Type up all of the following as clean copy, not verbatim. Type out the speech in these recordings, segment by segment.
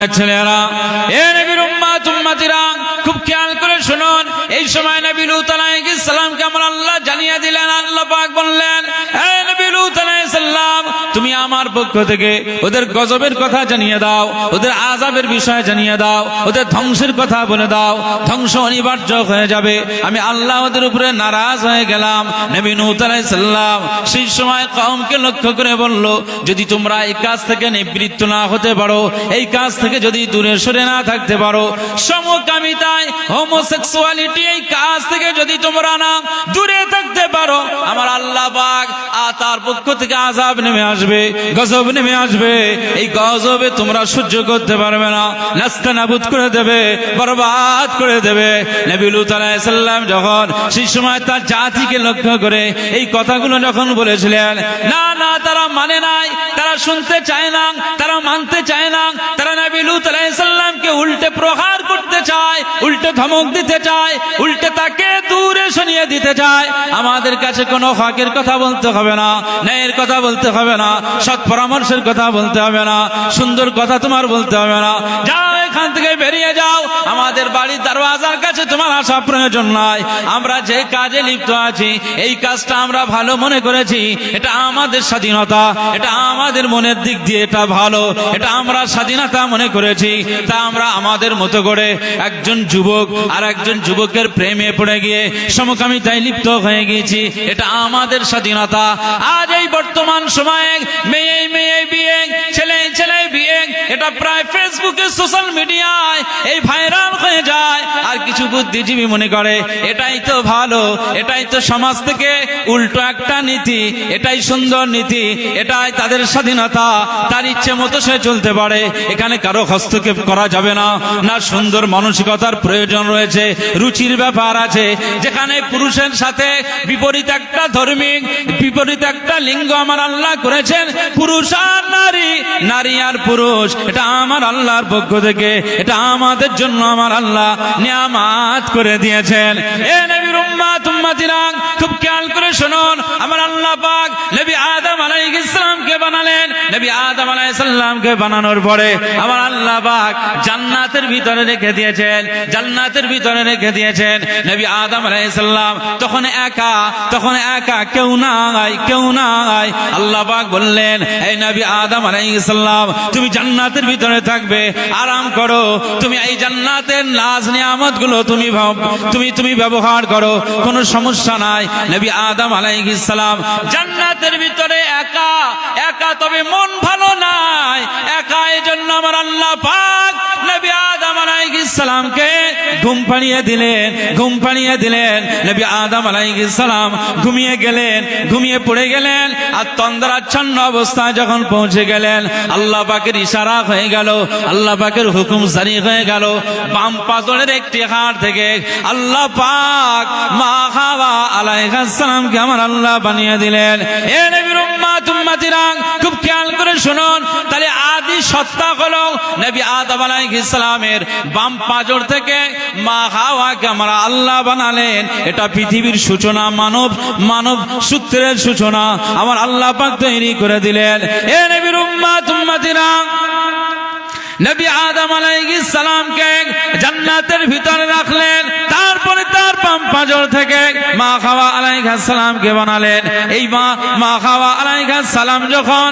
ছেলেরা, এ নবীর উম্মত উম্মতিরা, খুব খেয়াল করে শুনুন। এই সময় নবী লূত আলাইহিস সালামকে আমার আল্লাহ জানিয়ে দিলেন। আল্লাহ পাক বললেন, হে নবী লূত আলাইহিস সালাম, তুমি আমার পক্ষ থেকে ওদের গজবের কথা জানিয়ে দাও, ওদের আযাবের বিষয় জানিয়ে দাও, ওদের ধ্বংসের কথা বলে দাও। ধ্বংস অনিবার্য হয়ে যাবে। আমি আল্লাহ ওদের উপরে নারাজ হয়ে গেলাম। নবী লূত আলাইহিস সালাম সেই সময় কওমকে লক্ষ্য করে বলল, যদি তোমরা এই কাজ থেকে নিবৃত্ত না হতে পারো, এই কাজ থেকে যদি দূরে সরে না থাকতে পারো, সমকামিতায় হোমোসেক্সুয়ালিটি এই কাজ থেকে যদি তোমরা না দূরে থাকতে পারো, আমার আল্লাহ পাক তার পক্ষ থেকে আযাব নেমে আসবে, গজব নেমে আসবে। এই গজবে তোমরা সহ্য করতে পারবে না, নাস্তানাবুদ করে দেবে, বরবাদ করে দেবে। নবী লূত আলাইহিস সালাম যখন সেই সময় তার জাতিকে লক্ষ্য করে এই কথাগুলো যখন বলেছিলেন, না না, তারা মানে নাই, তারা শুনতে চায় না, তারা মানতে চায় না। তারা নবী লূত আলাইহিস সালামকে উল্টে প্রহার করতে চায়, উল্টে ধমক দিতে চায়, উল্টে তাকে দূরে সরিয়ে দিতে চায়। আমাদের কাছে কোনো হকের কথা বলতে হবে না, ন্যায়ের কথা বলতে হবে না, সৎ পরামর্শের কথা বলতে হবে না, সুন্দর কথা তোমার বলতে হবে না। যাও, এখান থেকে বেরিয়ে যাও, আমাদের বাড়ির দরওয়াজার কাছে তোমার আসা প্রয়োজন নাই। আমরা যে কাজে লিপ্ত আছি, এই কাজটা আমরা ভালো মনে করেছি, এটা আমাদের স্বাধীনতা, এটা আমাদের মনের দিক দিয়ে এটা ভালো, এটা আমরা স্বাধীনতা মনে করেছি। তা আমরা আমাদের মতো করে একজন যুবক আর একজন যুবকের প্রেমে পড়ে গিয়ে সমকামিতায় লিপ্ত হয়ে গিয়েছি, এটা আমাদের স্বাধীনতা। আজ এই বর্তমান সময়ে মেয়ে মেয়ে বিয়ে, ছেলে ছেলে বিয়ে, এটা প্রায় ফেসবুকে, সোশ্যাল মিডিয়ায় এই ভাইরাল হয়ে যায়। আর কিছু বুদ্ধিজীবী মনে করে এটাই তো ভালো, এটাই তো সমাজ থেকে উল্টো একটা নীতি, এটাই সুন্দর নীতি, এটাই তাদের স্বাধীনতা, তার ইচ্ছে মতো সে চলতে পারে, এখানে কারো হস্তক্ষেপ করা যাবে না। না, সুন্দর মানসিকতার প্রয়োজন রয়েছে, রুচির ব্যাপার আছে। যেখানে পুরুষের সাথে বিপরীত একটা ধর্মিক, বিপরীত একটা লিঙ্গ আমার আল্লাহ করেছেন, পুরুষ আর নারী, নারী আর পুরুষ, এটা আমার আল্লাহর পক্ষ থেকে, এটা আমাদের জন্য আমার আল্লাহ নিয়ামত করে দিয়েছেন। এ নবীর উম্মত উম্মতিরা, খুব খেয়াল করে শুনুন। আমার আল্লাহ পাক নবী আদম আলাইহিস সালামকে বানালেন। নবী আদম আলাইহিস সালামকে বানানোর পরে আমার আল্লাহ পাক জান্নাতের ভিতরে রেখে দিয়েছেন, জান্নাতের ভিতরে রেখে দিয়েছেন। নবী আদম আলাইহিস সালাম তখন একা, কেউ নাই, কেউ নাই। আল্লাহ পাক বললেন, এই নবী আদম আলাইহিস সালাম, তুমি জান্নাতের ভিতরে থাকবে, আরাম করো, তুমি এই জান্নাতের নাজ নিয়ামত গুলো তুমি ব্যবহার করো, কোনো সমস্যা নাই। নবী আদম আলাইহিস সালাম জান্নাতের ভিতরে একা, তবে মন ভালো নাই, একা। এই জন্য আমার আল্লাহ পাক নবী আদম আলাইহিস সালামকে ঘুম পাড়িয়ে দিলেন। নবী আদম আলাইহিস সালাম ঘুমিয়ে পড়ে গেলেন। আর তন্দ্রাচ্ছন্ন অবস্থায় যখন পৌঁছে গেলেন, আল্লাহ পাকের ইশারা হয়ে গেল, আল্লাহ পাকের হুকুম জারি হয়ে গেল। বাম পাজরের একটি হাড় থেকে আল্লাহ পাক মা হাওয়া আলাইহিস সালামকে আমার আল্লাহ বানিয়ে দিলেন। এ নবীর উম্মত উম্মতিরা, খুব খেয়াল করে শুনুন। তাহলে আদি সত্তা হলো নবী আদম আলাইহিস সালামের বাম পাজর থেকে মা হাওয়াকে আমার আল্লাহ বানালেন। এটা পৃথিবীর সূচনা, মানব সূত্রের সূচনা আমার আল্লাহ পাক তৈরি করে দিলেন। এ নবীর উম্মত উম্মতিরা, নবী আদম আলাইহিস সালামকে জান্নাতের ভিতরে রাখলেন। তারপরে তার বাম পাজর থেকে মা হাওয়া আলাইহিস সালামকে বানালেন। এই মা হাওয়া আলাইহিস সালাম যখন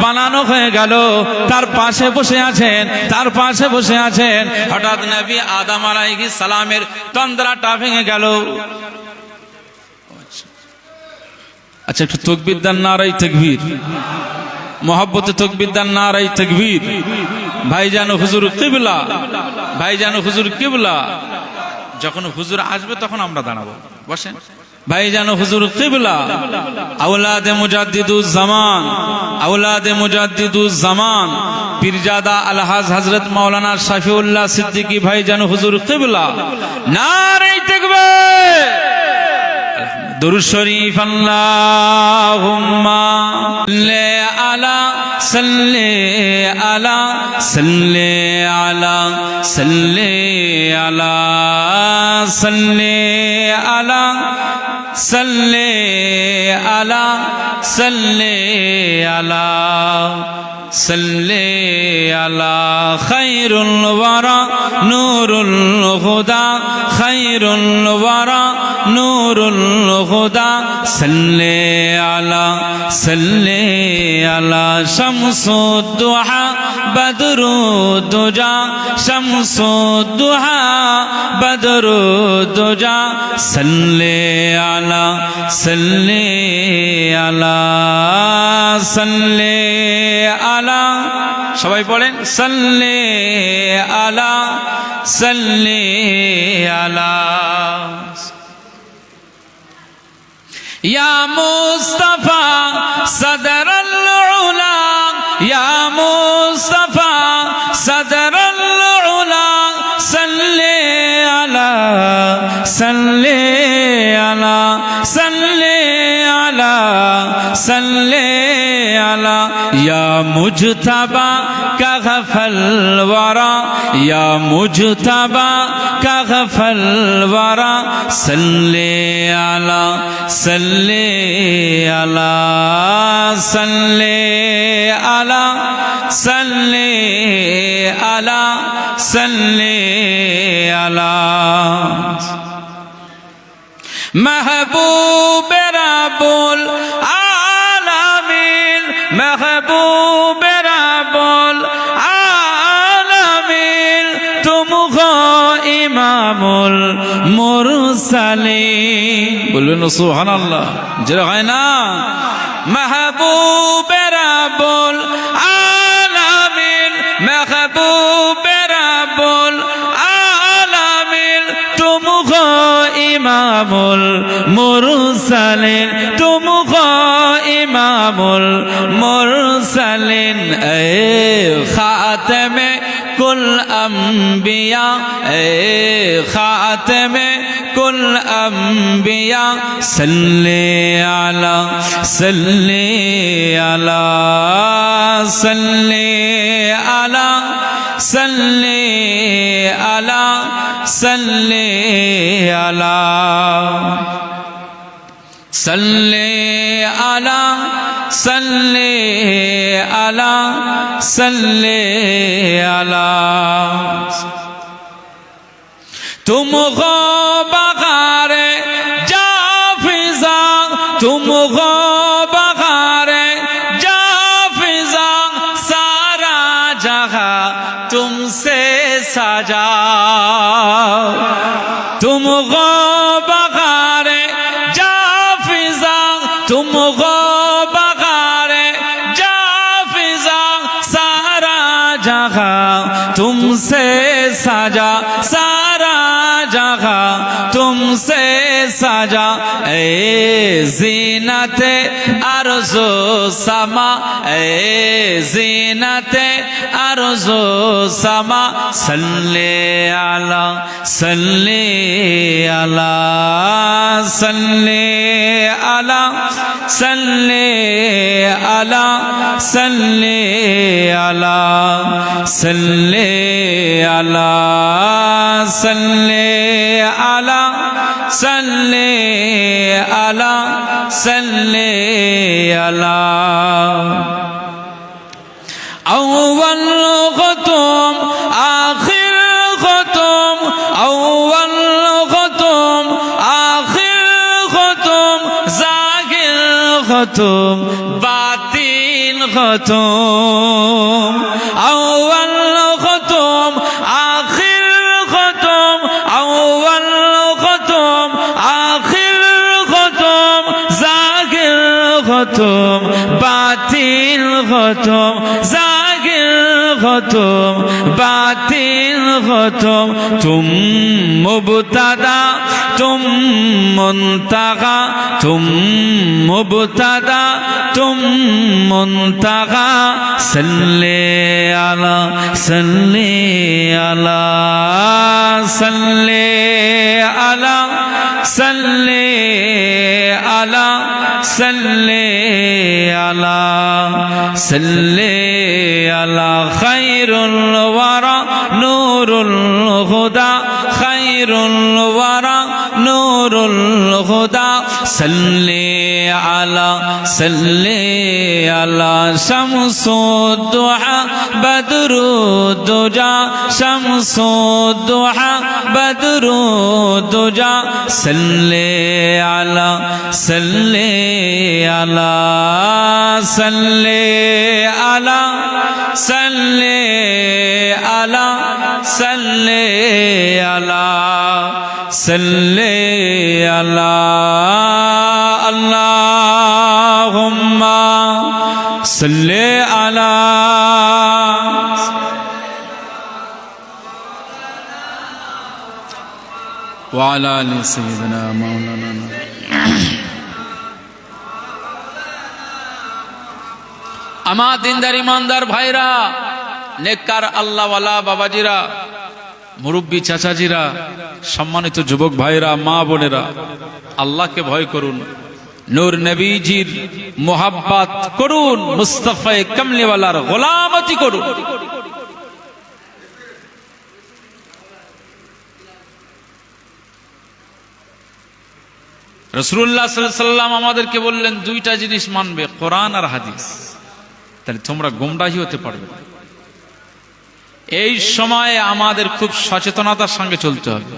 বানানো হয়ে গেল, তার পাশে বসে আছেন, হঠাৎ নবী আদম আলাইহিস সালামের তন্দ্রাটা ভেঙে গেল। আচ্ছা, একটু তাকবীর দেন, নারায়ে তাকবীর, মোহাব্বতে তাকবীর দেন, নারায়ে তাকবীর। ভাইজান হুজুর কিবলা, ভাইজান হুজুর কিবলা। যখন হুজুর আসবে তখন আমরা দাঁড়াবো, বসেন। ভাইজান হুজুর কিবলা, আওলাদে মুজাদ্দিদুজ জামান, আওলাদে মুজাদ্দিদুজ জামান, পীরজাদা আলহাজ হযরত মাওলানা শফিউল্লাহ সিদ্দিকী ভাইজান হুজুর কিবলা। নারায়ে তাকবীর। দুরূদ শরীফ। আল্লাহুম্মা সাল্লি আলা সাল্লি আলা সাল্লি আলা সাল্লি আলা সাল্লি আলা সাল্লি আলা সাল্লি আলা খায়র খায়রুল ওয়ারা নূরুল হুদা খায়রুল ওয়ারা নূরুল হুদা সাল্লি আলা শামসুদ দুহা বদরুদ দুজা শামসুদ দুহা বদরুদ দুজা সাল্লি আলা সবাই পড়েন সাল্লি আলা ইয়া মুস্তাফা সদরুল উলা ইয়া মুস্তাফা সদরুল উলা সাল্লি আলা ইয়া মুজতাবা কাগফল ওয়ারা ইয়া মুজতাবা কাগফল ওয়ারা সাল্লি আলা महबूब रब्बुल आलमीन महबूब रब्बुल आलमीन तुम हो इमामुल मुरसलीन बोलो सुभानअल्लाह जरा है ना महबूब रब्बुल आलमीन महबूब रब्बुल आलमीन तुम हो इमामुल मुरसलीन तुम हो इमामुल मुरसलीन ए खातमे कुल अंबिया ए खातमे कुल अंबिया सल्ले अला तुम हो बगारे जाफिजा तुम हो बगारे जाफिजा सारा जहां तुमसे सजा तुम हो बगारे जाफिजा तुम हो बगारे जाफिजा सारा जहां तुमसे सजा सारा जहां तुमसे सजा ए जीनते अर्ज़ो समा ए जीनते अर्ज़ो समा सल्ले अला अव्वल ख़ुतूम आखिर ख़ुतूम अव्वल ख़ुतूम आखिर ख़ुतूम ज़ाहिर ख़ुतूम बातिन ख़ुतूम अव्वल ख़ुतूम आखिर ख़ुतूम अव्वल ख़ुतूम आखिर ख़ुतूम ज़ाहिर ख़ुतूम बातिन ख़ुतूम ख़ुतूम बातिल ख़ुतूम तुम मुब्तदा तुम मुंतहा तुम मुब्तदा तुम मुंतहा सल्ले अला खैरुल वरा नूरुल हुदा खैरुल वरा नूरुल हुदा सल्ले अला शम्सुद दुहा বদরুদ্দোজা শামসুদ্দোহা বদরুদ্দোজা সাল্লে আলা সাল্লে আলা সাল্লে আলা সাল্লে আলা সাল্লে আলা সাল্লে আলা আল্লাহুম্মা সাল্লি আলা ওয়া আলা আলি সাইয়্যিদিনা মাওলানা। আমার দিনদার ইমানদার ভাইরা, নেককার আল্লাহওয়ালা বাবাজিরা, মুরব্বী চাচাজিরা, সম্মানিত যুবক ভাইরা, মা বোনেরা, আল্লাহকে ভয় করুন, নূর নবীজির মোহাব্বত করুন, মুস্তাফায়ে কামলিওয়ালার গোলামতি করুন। রাসূলুল্লাহ সাল্লাল্লাহু আলাইহি ওয়াসাল্লাম আমাদেরকে বললেন দুইটা জিনিস মানবে, কোরআন আর হাদিস, তাহলে তোমরা গোমরাহী হতে পারবে না। এই সময়ে আমাদের খুব সচেতনতার সঙ্গে চলতে হবে।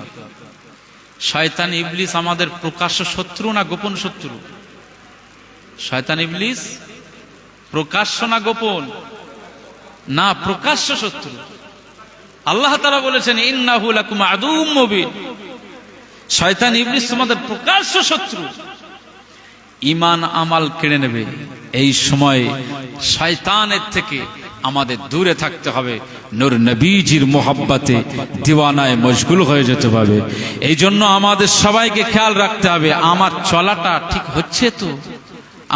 শয়তান ইবলিস আমাদের প্রকাশ্য শত্রু না গোপন শত্রু? শয়তান ইবলিস প্রকাশ্য না গোপন? না, প্রকাশ্য শত্রু। আল্লাহ তাআলা বলেছেন ইন্নাহু লাকুম আদুউম মুবিন। শয়তান ইবলিস তোমাদের প্রকাশ্য শত্রু, ঈমান আমাল কেড়ে নেবে। এই সময় শয়তানের থেকে আমাদের দূরে থাকতে হবে, নূর নবীজির মোহাব্বতে দিওয়ানায় মশগুল হয়ে যেতে হবে। এই জন্য আমাদের সবাইকে খেয়াল রাখতে হবে, আমার চলাটা ঠিক হচ্ছে তো,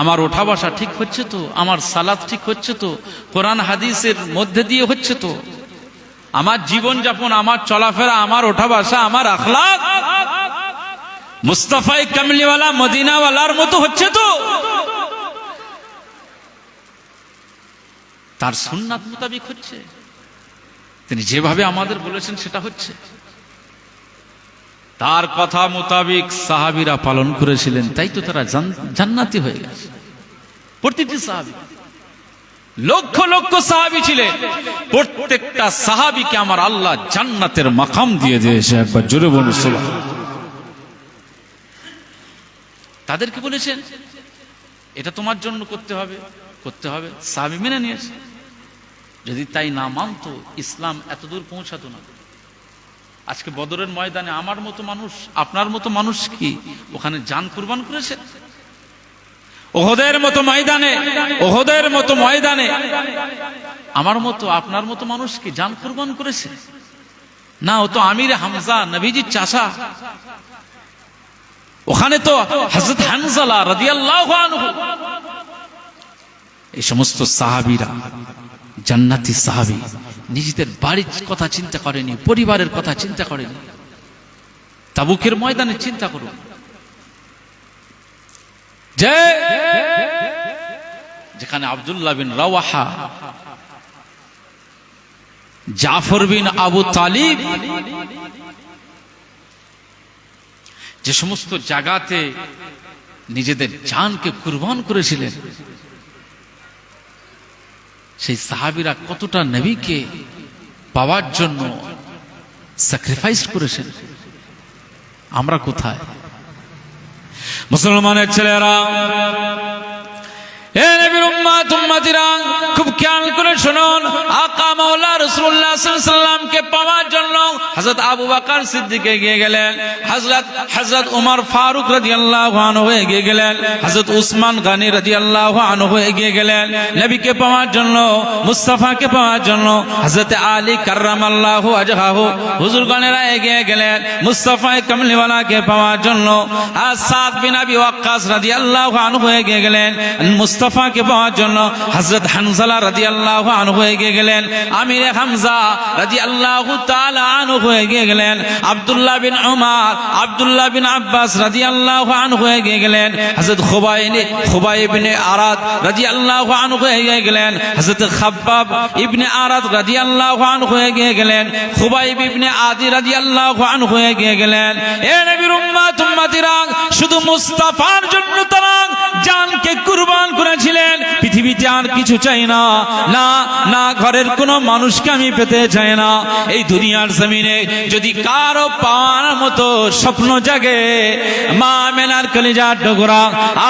আমার ওঠা বসা ঠিক হচ্ছে তো, আমার সালাত ঠিক হচ্ছে তো, কোরআন হাদিসের মধ্যে দিয়ে হচ্ছে তো, আমার জীবন যাপন, আমার চলাফেরা, আমার ওঠা বসা, আমার আখলাক মুস্তাফায়ে কামলিওয়ালা মদিনাওয়ালার মতো হচ্ছে তো, তার সুন্নাত মোতাবিক হচ্ছে, তিনি যেভাবে আমাদের বলেছেন সেটা হচ্ছে। তার কথা মোতাবিক সাহাবীরা পালন করেছিলেন, তাই তো তারা জান্নাতি হয়ে গেছে। প্রতিটি সাহাবী, লক্ষ লক্ষ সাহাবী ছিলেন, প্রত্যেকটা সাহাবীকে আমার আল্লাহ জান্নাতের মাকাম দিয়ে দিয়েছে। একবার জোরে বলুন সুবহানাল্লাহ। তাদেরকে বলেছেন এটা তোমার জন্য করতে হবে, করতে হবে, সাহাবী মেনে নিয়েছে। যদি তাই না মানতো, ইসলাম এত দূর পৌঁছাতো না। আজকে বদরের ময়দানে আমার মতো মানুষ, আপনার মতো মানুষ কি ওখানে জান কুরবান করেছে? ওহদের মতো ময়দানে, ওহদের মতো ময়দানে আমার মতো আপনার মতো মানুষ কি জান কুরবান করেছে? না, ও তো আমির হামজা, নবীজির চাচা। ওখানে তো হযরত হানজালা রাদিয়াল্লাহু আনহু। এই সমস্ত সাহাবীরা জান্নাতি সাহাবী, নিজেদের বাড়ির কথা চিন্তা করেনি, পরিবারের কথা চিন্তা করেনি। তাবুকের ময়দানে চিন্তা করুন, যেখানে আব্দুল্লাহ বিন রাওয়াহা, জাফর বিন আবু তালিব, যে সমস্ত জায়গাতে নিজেদের জানকে কুরবান করেছিলেন, সেই সাহাবীরা কতটা নবীকে পাওয়ার জন্য স্যাক্রিফাইস করেছেন। আমরা কোথায়? মুসলমানের ছেলেরা, এ নবীর উম্মত উম্মতিরা, খুব খেয়াল করে শুনুন। আকা মাওলা রাসূলুল্লাহ সাল্লাল্লাহু আলাইহি ওয়াসাল্লামকে পাওয়ার জন্য হযরত আবু বকর সিদ্দিক এগিয়ে গেলেন, হযরত ওমর ফারুক রাদিয়াল্লাহু আনহু এগিয়ে গেলেন, হযরত উসমান গনি রাদিয়াল্লাহু আনহু এগিয়ে গেলেন। নবীকে পাওয়ার জন্য, মুস্তাফাকে পাওয়ার জন্য হযরত আলী কাররামাল্লাহু ওয়াজহাহু হুজুরগণেরা এগিয়ে গেলেন। মুস্তাফায়ে কামলিওয়ালাকে পাওয়ার জন্য সাদ বিন আবি ওয়াক্কাস রাদিয়াল্লাহু আনহু এগিয়ে গেলেন। মুস্তাফাকে পাওয়ার জন্য হযরত হানজালা রাদিয়াল্লাহু আনহু এগিয়ে গেলেন। আমির হামজা রাদিয়াল্লাহু তাআলা আনহু এগিয়ে গেলেন। আব্দুল্লাহ বিন উমর, আব্দুল্লাহ বিন আব্বাস রাদিয়াল্লাহু আনহু এগিয়ে গেলেন। হযরত খুবাইব ইবনে আরাদ রাদিয়াল্লাহু আনহু এগিয়ে গেলেন। হযরত খাব্বাব ইবনে আরাদ রাদিয়াল্লাহু আনহু এগিয়ে গেলেন। খুবাইব ইবনে আদি রাদিয়াল্লাহু আনহু এগিয়ে গেলেন। এ নবীর উম্মত উম্মতিরা, শুধু মুস্তাফার জন্য তারা জানকে কুরবান করেছিলেন, পৃথিবীতে আর কিছু চাই না, না না ঘরের কোনো মানুষকে আমি পেতে চাই না। এই দুনিয়ার জমিনে যদি কারো পাওয়ার মতো স্বপ্ন জাগে, মা আমেনার কলিজার টুকরা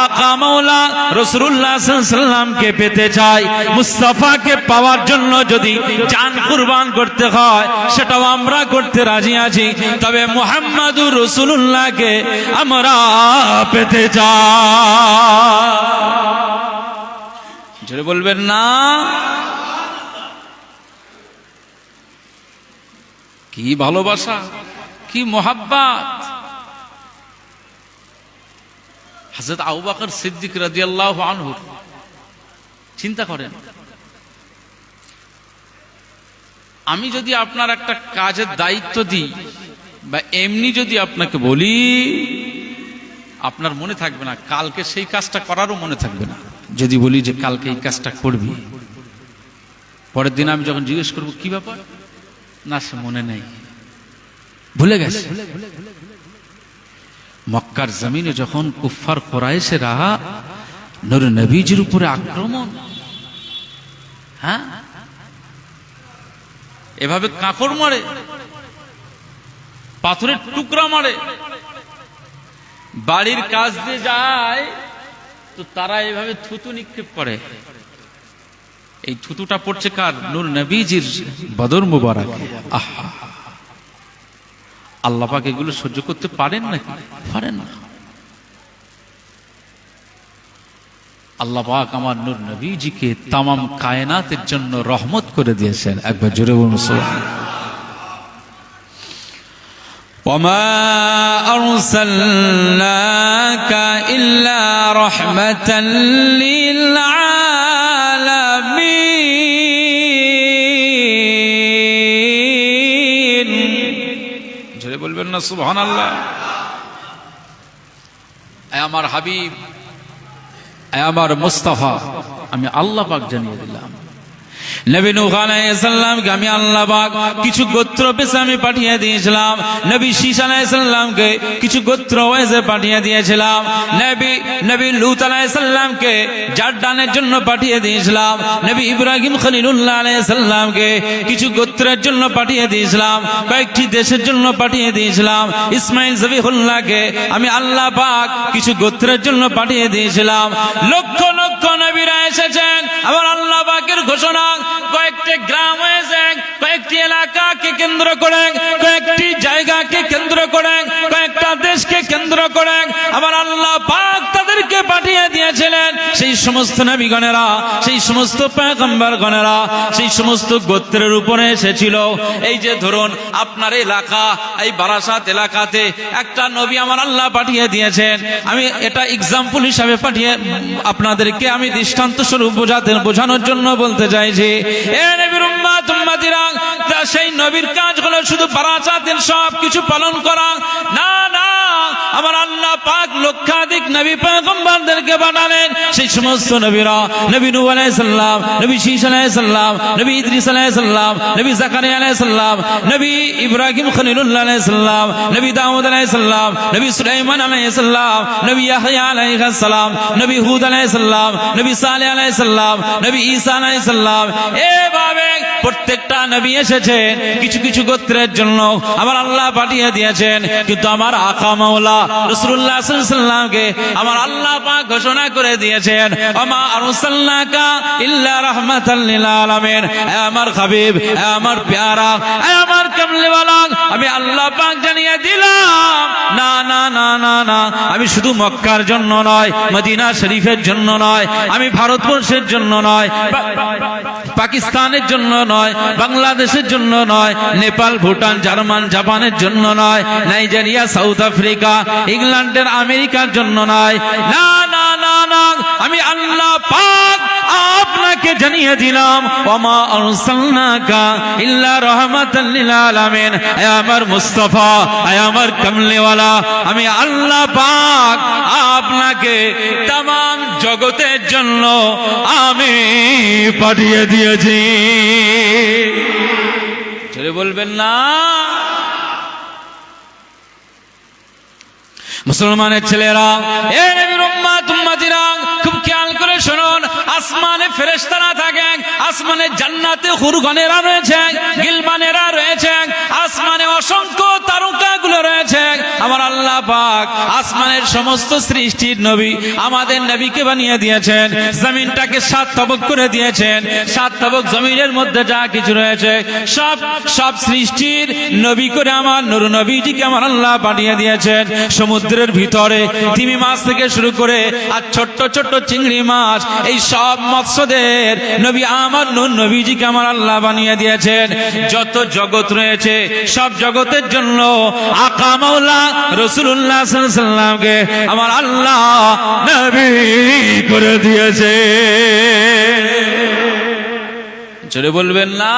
আকা মাওলা রাসূলুল্লাহ সাল্লাল্লাহু আলাইহি ওয়াসাল্লামকে পেতে চাই, মুস্তাফাকে পাওয়ার জন্য যদি জান কুরবান করতে হয় সেটাও আমরা করতে রাজি আছি। তবে মুহাম্মাদুর রাসূলুল্লাহকে আমরা পেতে চাই। জোরে বলবেন না? কি ভালোবাসা, কি মোহাব্বত। হযরত আবু বকর সিদ্দিক রাদিয়াল্লাহু আনহু, চিন্তা করেন, আমি যদি আপনার একটা কাজের দায়িত্ব দিই বা এমনি যদি আপনাকে বলি, আপনার মনে থাকবে না, কালকে সেই কাজটা করারও মনে থাকবে না। যদি বলি যে কালকে এই কাজটা করবি, পরের দিন আমি যখন জিজ্ঞেস করবো কি ব্যাপার, না সে মনে নেই, ভুলে গেছে। মক্কার জমিনে যখন কুফফার কুরাইশেরা নূর নবীজির উপরে আক্রমণ, হ্যাঁ, এভাবে কাঁকড় মারে, পাথরের টুকরা মারে, বাড়ির কাজ দিয়ে যায় তো তারা এভাবে থুতু নিক্ষেপ করে। এই থুতুটা পড়ছে কার? নূর নবীজির বদর মুবারক। আহা, আল্লাহ পাক এগুলো সহ্য করতে পারেন নাকি? পারেন না। আল্লাহ পাক আমার নূর নবীজিকে তামাম কায়নাতের জন্য রহমত করে দিয়েছেন। একবার জোরে বলুন সুবহানাল্লাহ। وما أرسلناك إلا رحمة للعالمين। জোরে বলবেন না সুবহানাল্লাহ। এ আমার হাবিব, এ আমার মুস্তাফা, আমি আল্লাহ পাক জানিয়ে দিলাম নবী নূহ আলাইহিস সালামকে আমি আল্লাহ পাক কিছু গোত্র পেশে আমি পাঠিয়ে দিয়েছিলাম। নবী শীশ আলাইহিস সালামকে কিছু গোত্র ওয়াইজে পাঠিয়ে দিয়েছিলাম। নবী লূত আলাইহিস সালামকে জারদানের জন্য পাঠিয়ে দিয়েছিলাম। নবী ইব্রাহিম খলিলুল্লাহ আলাইহিস সালামকে কিছু গোত্রের জন্য পাঠিয়ে দিয়েছিলাম, কয়েকটি দেশের জন্য পাঠিয়ে দিয়েছিলাম। ইসমাইল জবিহুল্লাহকে আমি আল্লাহ পাক কিছু গোত্রের জন্য পাঠিয়ে দিয়েছিলাম। লক্ষ লক্ষ নবীরা এসেছেন। আমার আল্লাহ পাকের ঘোষণা, কয়েকটি গ্রাম হয়েছে, কয়েকটি এলাকাকে কেন্দ্র করে, কয়েকটি জায়গাকে কেন্দ্র করে, কয়েকটা দেশকে কেন্দ্র করে আমার আল্লাহ পাক তাদেরকে পাঠিয়ে দিয়েছিলেন। সেই সমস্ত নবীগণেরা, সেই সমস্ত পয়গম্বরগণেরা সেই সমস্ত গোত্রের উপরে এসেছিল। এই যে ধরুন আপনার এলাকা, এই বারাসাত এলাকাতে একটা নবী আমার আল্লাহ পাঠিয়ে দিয়েছেন। আমি এটা এক্সাম্পল হিসাবে পাঠিয়ে আপনাদেরকে আমি দৃষ্টান্ত স্বরূপ বোঝানোর জন্য বলতে চাইছি। এ নবীর উম্মত উম্মতিরা, সেই নবীর কাজ হলো শুধু বারাসাতের সব কিছু পালন করা না, না, আমার আল্লাহ পাক লক্ষাধিক নবী পয়গম্বরদেরকে পাঠালেন। সেই সমস্ত নবীরা, নবী নূহ আলাইহিস সালাম, নবী শীশ আলাইহিস সালাম, নবী ইদ্রিস আলাইহিস সালাম, নবী জাকারিয়া আলাইহিস সালাম, নবী ইব্রাহিম খলিলুল্লাহ আলাইহিস সালাম, নবী দাউদ আলাইহিস সালাম, নবী সুলাইমান আলাইহিস সালাম, নবী ইয়াহইয়া আলাইহিস সালাম, নবী হুদ আলাইহিস সালাম, নবী সালেহ আলাইহিস সালাম, নবী ঈসা আলাইহিস সালাম। এভাবে প্রত্যেকটা নবী এসেছেন কিছু কিছু গোত্রের জন্য আমার আল্লাহ পাঠিয়ে দিয়েছেন। কিন্তু আমার আকা মাওলা রাসূলুল্লাহ সাল্লাল্লাহু আলাইহি ওয়াসাল্লামকে আমার আল্লাহ পাক ঘোষণা করে দিয়েছেন, ওমা আরসালনাকা ইল্লা রাহমাতাল লিল আলামিন। হে আমার হাবিব, হে আমার প্যারা, হে আমার কামলিওয়ালা, আমি আল্লাহ পাক জানিয়ে দিলাম, না না না না না, আমি শুধু মক্কার জন্য নয়, মদিনা শরীফের জন্য নয়, আমি ভারতবর্ষের জন্য নয়, পাকিস্তানের জন্য নয়, বাংলাদেশের জন্য নয়, নেপাল, ভুটান, জার্মান, জাপানের জন্য নয়, নাইজেরিয়া, সাউথ আফ্রিকা, ইংল্যান্ডের, আমেরিকার জন্য নয়, না না না না, আমি আল্লাহ পাক আপনাকে জানিয়ে দিলাম, ওমা আরসালনাকা ইল্লা রাহমাতাল লিল আলামিন। হে আমার মুস্তাফা, হে আমার কামলিওয়ালা, আমি আল্লাহ পাক আপনাকে तमाम জগতের জন্য আমি পাঠিয়ে দিয়েছি। চলে বলবেন না? মুসলমানের ছেলেরা, এ নবীর উম্মত উম্মতিরা, ফেরেশতারা থাকে, আসমানে জান্নাতে হুরগণেরা রয়েছে, গিলমানেরা রয়েছে, আসমানে অসংখ্য তারকাগুলো রয়েছে। আমার আল্লাহ পাক আসমানের সমস্ত সৃষ্টির নবী আমাদের নবীকে বানিয়ে দিয়েছেন। জমিনটাকে 7 তবক করে দিয়েছেন। 7 তবক জমিনের মধ্যে যা কিছু রয়েছে সব সৃষ্টির নবী করে আমার নূর নবীজিকে আমার আল্লাহ পাঠিয়ে দিয়েছেন। সমুদ্রের ভিতরে তিমি মাছ থেকে শুরু করে আর ছোট্ট ছোট্ট চিংড়ি মাছ, এই সব মৎস্যদের নবী আমার নূর নবীজিকে আমার আল্লাহ বানিয়ে দিয়েছেন। যত জগৎ রয়েছে সব জগতের জন্য আকা মাওলা রাসূলুল্লাহ সাল্লাল্লাহু আলাইহি ওয়াসাল্লামকে আমার আল্লাহ নবী করে দিয়েছে। জোরে বলবেন না?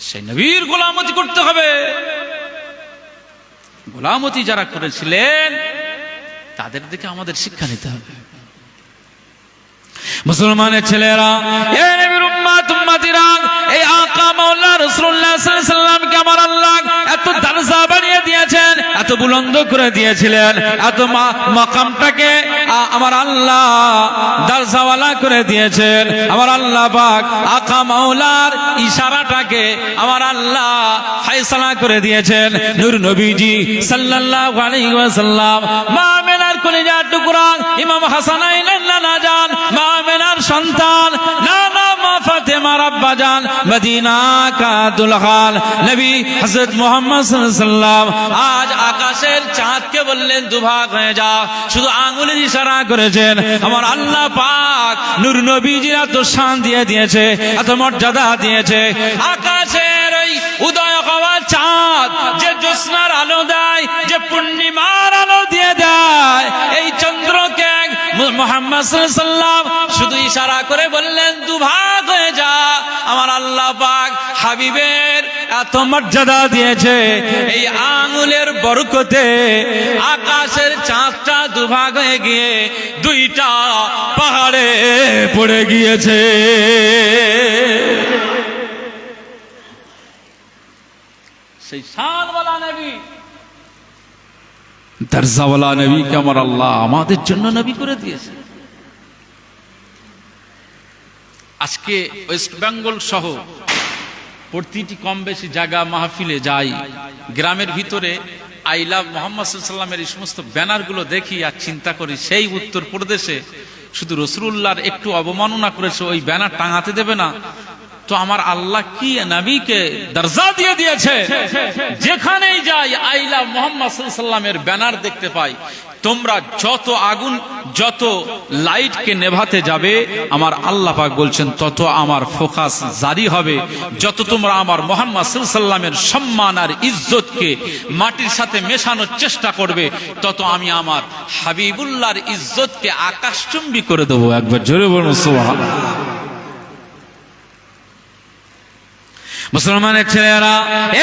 সেই নবীর গোলামতি করতে হবে। গোলামতি যারা করেছিলেন তাদের দিকে আমাদের শিক্ষা নিতে হবে। মুসলমানের ছেলেরা, এ নবীর উম্মত উম্মতিরা, এই আকা মাওলা রাসূলুল্লাহ সাল্লাল্লাহু আলাইহি ওয়াসাল্লামকে আমার আল্লাহ এত দরজা বানিয়ে দিয়েছেন, এত বুলন্দ করে দিয়েছিলেন, এত মাকামটাকে আমার আল্লাহ দরজাওয়ালা করে দিয়েছেন। আমার আল্লাহ পাক আকা মাওলার ইশারাটাকে আমার আল্লাহ ফয়সালা করে দিয়েছেন। নূর নবীজি সাল্লাল্লাহু আলাইহি ওয়াসাল্লাম মা আমিনার কলিজার টুকরা ইমাম হাসানাইন নানা জান, মা আমিনার সন্তান নানা মা ফাতেমা রাব্বা জান, মদিনা কা দুলহান নবী হযরত মুহাম্মদ সাল্লাল্লাহু আলাইহি ওয়াসাল্লাম আজ আকাশের চাঁদকে বললেন দুভাগ হয়ে যা, শুধু আঙ্গুলের ইশারা করেছেন। আমার আল্লাহ পাক নূর নবীজির এত শান দিয়ে দিয়েছে, এত মর্যাদা দিয়েছে। আকাশের ওই উদয় হওয়া চাঁদ যে জ্যোৎস্নার আলো দেয়, যে পূর্ণিমার আলো দিয়ে দেয়, এই চন্দ্রকে মুহাম্মদ সাল্লাল্লাহু আলাইহি ওয়াসাল্লাম শুধু ইশারা করে বললেন দুভাগ হয়ে যা। আমার আল্লাহ পাক হাবিবের এত মর্যাদা দিয়েছে, এই আঙ্গুলের বরকতে আকাশের চাঁদটা দুভাগ হয়ে গিয়ে 2টা পাহাড়ে পড়ে গিয়েছে। সেই শানওয়ালা নবী, দরজাওয়ালা নবীকে আমার আল্লাহ আমাদের জন্য নবী করে দিয়েছে। আজকে ওয়েস্ট বেঙ্গল সহ প্রতিটি কম বেশি জায়গা মাহফিলে যাই, গ্রামের ভিতরে আই লাভ মুহাম্মদ সাল্লাল্লাহু আলাইহি ওয়াসাল্লামের এই সমস্ত ব্যানারগুলো দেখি আর চিন্তা করি, সেই উত্তর প্রদেশে শুধু রাসূলুল্লাহর একটু অবমাননা করেছে, ওই ব্যানার টাঙাতে দেবে না। তো আমার আল্লাহ কি নবীকে দরজা দিয়ে দিয়েছে, যেখানেই যাই আই লাভ মুহাম্মদ সাল্লাল্লাহু আলাইহি ওয়াসাল্লামের ব্যানার দেখতে পাই। তোমরা যত আগুন, যত লাইটকে নেভাতে যাবে, আমার আল্লাহ পাক বলছেন তত আমার ফোকাস জারি হবে। যত তোমরা আমার মুহাম্মদ সাল্লাল্লাহু আলাইহি ওয়াসাল্লামের সম্মান আর ইজ্জতকে মাটির সাথে মেশানোর চেষ্টা করবে, তত আমি আমার হাবিবুল্লাহর ইজ্জতকে আকাশচুম্বী করে দেবো। একবার জোরে বলুন সুবহানাল্লাহ। মুসলমানের ছেলেরা,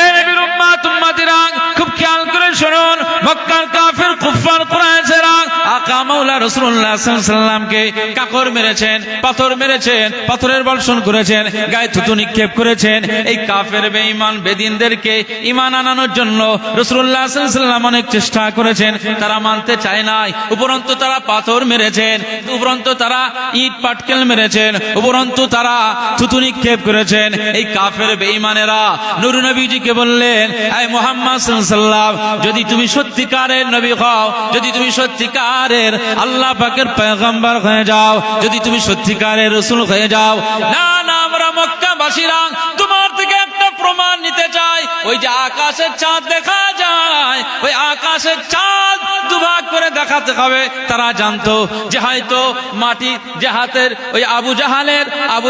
এ নবীর উম্মত উম্মতিরা, খুব খেয়াল করে শুনুন। মক্কার কাফের কুফার কুরাইশেরা আকা মাওলা রাসূলুল্লাহ সাল্লাল্লাহু আলাইহি ওয়াসাল্লামকে কাকর মেরেছেন, পাথর মেরেছেন, পাথরের বর্ষণ করেছেন, গায়ে থুতু নিক্ষেপ করেছেন। এই কাফের বেঈমান বেদিনদেরকে ঈমান আনানোর জন্য রাসূলুল্লাহ সাল্লাল্লাহু আলাইহি ওয়াসাল্লাম অনেক চেষ্টা করেছেন, তারা মানতে চায় নাই। উপরন্তু তারা পাথর মেরেছেন, উপরন্তু তারা ইট পাটকেল মেরেছেন, উপরন্তু তারা থুতু নিক্ষেপ করেছেন। এই কাফের বেঈমানেরা নূর নবীজিকে বললেন, হে মুহাম্মদ সাল্লাল্লাহু আলাইহি ওয়াসাল্লাম, যদি তুমি সত্যিকারের নবী হও, যদি তুমি সত্যিকারের আল্লাহ পাকের পয়গম্বর হয়ে যাও, যদি তুমি সত্যিকারের রাসূল হয়ে যাও, না না, আমরা মক্কাবাসীরা তোমার থেকে একটা প্রমাণ নিতে চাই। ওই যে আকাশের চাঁদ দেখা যায়, ওই আকাশের চাঁদ দুভাগ করে দেখাতে হবে। তারা জানতো যে হয়তো মাটি যে হাতের ওই আবু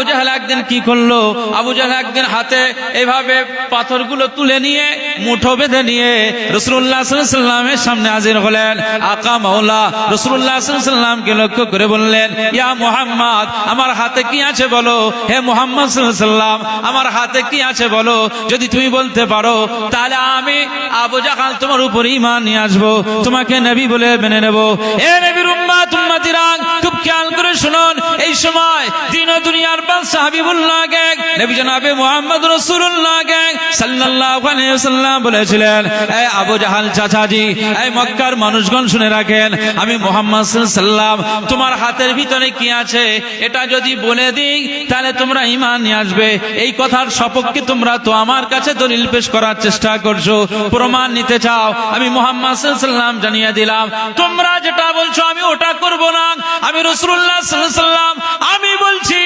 জাহাল একদিন কি করলো, আবু জাহাল একদিন হাতে এইভাবে পাথরগুলো তুলে নিয়ে মুঠো বেঁধে নিয়ে রাসূলুল্লাহ সাল্লাল্লাহু আলাইহি ওয়াসাল্লামের সামনে হাজির হলেন। আকা মাওলা রাসূলুল্লাহ সাল্লাল্লাহু আলাইহি ওয়াসাল্লামকে লক্ষ্য করে বললেন, ইয়া মুহাম্মদ, আমার হাতে কি আছে বলো। হে মুহাম্মদ সাল্লাল্লাহু আলাইহি ওয়াসাল্লাম, আমার হাতে কি আছে বলো। যদি তুমি বলতে পারো তাহলে আমি আবু জাহাল তোমার উপর উপরে ঈমান নিয়ে আসবো, তোমাকে নবী বলে মেনে নেব। এ নবীর উম্মত উম্মতিরা খুব খেয়াল করে শুনুন, এই সময় দিন ও দুনিয়ার বাদশা হাবিবুল্লাহ কে নবী জনাবে মুহাম্মদ রাসূলুল্লাহ কে সাল্লাল্লাহু আলাইহি ওয়াসাল্লাম বলেছিলেন, এই আবু জাহাল চাচাজি, এই মক্কার মানুষগণ শুনে রাখেন, আমি মুহাম্মদ সাল্লাল্লাহু আলাইহি ওয়াসাল্লাম তোমার হাতের ভিতরে কি আছে এটা যদি বলে দিই তাহলে তোমরা ঈমান নিয়ে আসবে। এই কথার সপক্ষে তোমরা তো আমার কাছে দলিল পেশ করার চেষ্টা করছো, প্রমাণ নিতে চাও। আমি মুহাম্মদ সাল্লাল্লাহু আলাইহি ওয়াসাল্লাম জানিয়ে দিলাম, তোমরা যেটা বলছো আমি ওটা করব না। আমি রাসূলুল্লাহ সাল্লাল্লাহু আলাইহি ওয়াসাল্লাম আমি বলছি,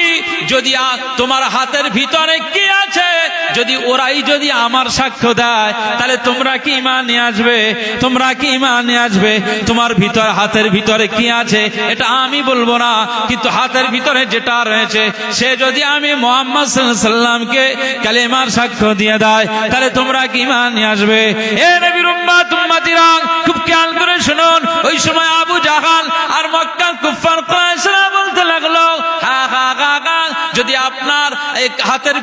যদি তোমার হাতের ভিতরে কি আছে যদি ওরাই যদি আমার সাক্ষ্য দেয় তাহলে তোমরা কি ঈমান নিয়ে আসবে? তোমরা কি ঈমান নিয়ে আসবে? তোমার ভিতর হাতের ভিতরে কি আছে এটা আমি বলবো না, কিন্তু হাতের ভিতরে যেটা রয়েছে সে যদি আমি মুহাম্মদ সাল্লাল্লাহু আলাইহি ওয়াসাল্লামকে কালেমার সাক্ষ্য দিয়ে দেয় তাহলে তোমরা কি ঈমান নিয়ে আসবে? এ নবীর উম্মত উম্মতিরা খুব খেয়াল করে শুনুন, ওই সময় আবু জাহাল আর মক্কার কুফার কুরাইশরা বলতে লাগলো, হা হা হা, যদি আপনার হাতের